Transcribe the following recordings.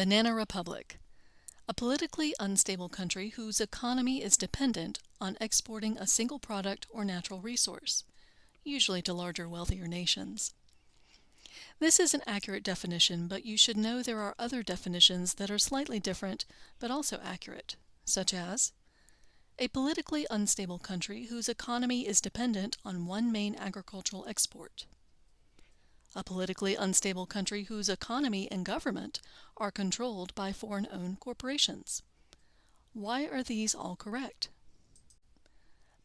Banana Republic, a politically unstable country whose economy is dependent on exporting a single product or natural resource, usually to larger, wealthier nations. This is an accurate definition, but you should know there are other definitions that are slightly different but also accurate, such as a politically unstable country whose economy is dependent on one main agricultural export. A politically unstable country whose economy and government are controlled by foreign-owned corporations. Why are these all correct?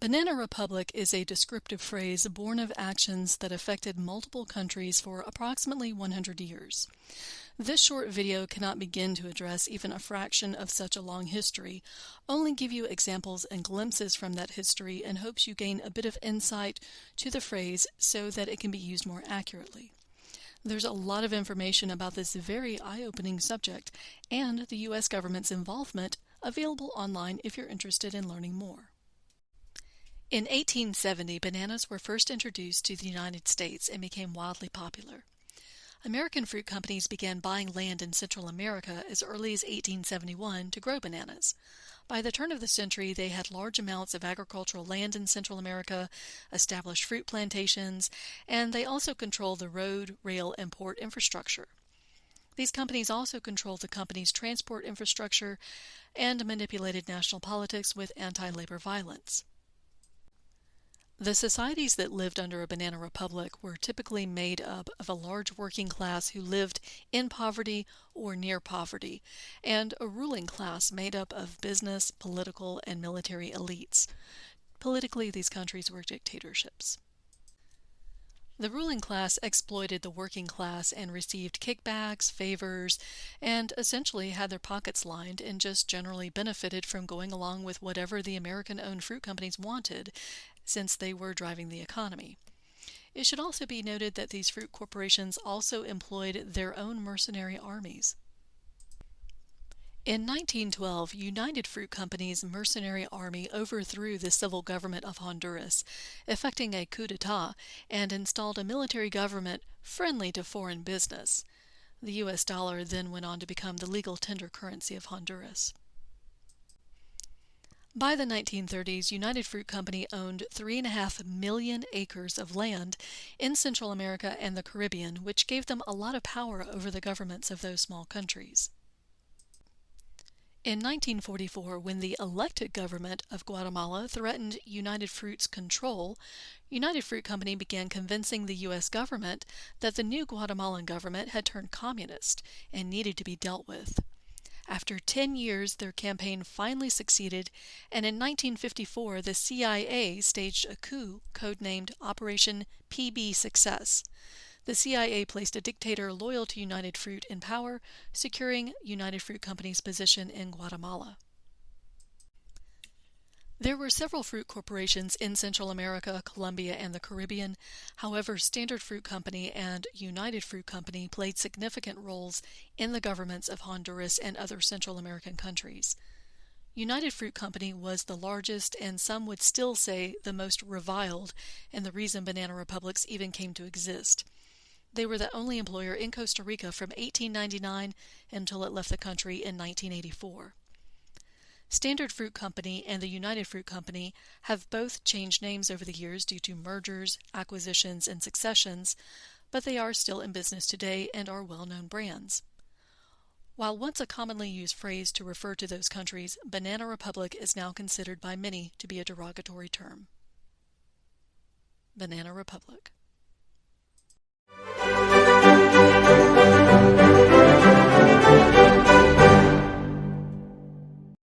Banana Republic is a descriptive phrase born of actions that affected multiple countries for approximately 100 years. This short video cannot begin to address even a fraction of such a long history, only give you examples and glimpses from that history in hopes you gain a bit of insight to the phrase so that it can be used more accurately. There's a lot of information about this very eye-opening subject and the U.S. government's involvement available online if you're interested in learning more. In 1870, bananas were first introduced to the United States and became wildly popular. American fruit companies began buying land in Central America as early as 1871 to grow bananas. By the turn of the century, they had large amounts of agricultural land in Central America, established fruit plantations, and they also controlled the road, rail, and port infrastructure. These companies also controlled the company's transport infrastructure and manipulated national politics with anti-labor violence. The societies that lived under a banana republic were typically made up of a large working class who lived in poverty or near poverty, and a ruling class made up of business, political, and military elites. Politically, these countries were dictatorships. The ruling class exploited the working class and received kickbacks, favors, and essentially had their pockets lined and just generally benefited from going along with whatever the American-owned fruit companies wanted, since they were driving the economy. It should also be noted that these fruit corporations also employed their own mercenary armies. In 1912, United Fruit Company's mercenary army overthrew the civil government of Honduras, effecting a coup d'etat, and installed a military government friendly to foreign business. The U.S. dollar then went on to become the legal tender currency of Honduras. By the 1930s, United Fruit Company owned 3.5 million acres of land in Central America and the Caribbean, which gave them a lot of power over the governments of those small countries. In 1944, when the elected government of Guatemala threatened United Fruit's control, United Fruit Company began convincing the U.S. government that the new Guatemalan government had turned communist and needed to be dealt with. After 10 years, their campaign finally succeeded, and in 1954 the CIA staged a coup codenamed Operation PB Success. The CIA placed a dictator loyal to United Fruit in power, securing United Fruit Company's position in Guatemala. There were several fruit corporations in Central America, Colombia, and the Caribbean. However, Standard Fruit Company and United Fruit Company played significant roles in the governments of Honduras and other Central American countries. United Fruit Company was the largest, and some would still say the most reviled, and the reason banana republics even came to exist. They were the only employer in Costa Rica from 1899 until it left the country in 1984. Standard Fruit Company and the United Fruit Company have both changed names over the years due to mergers, acquisitions, and successions, but they are still in business today and are well-known brands. While once a commonly used phrase to refer to those countries, Banana Republic is now considered by many to be a derogatory term. Banana Republic.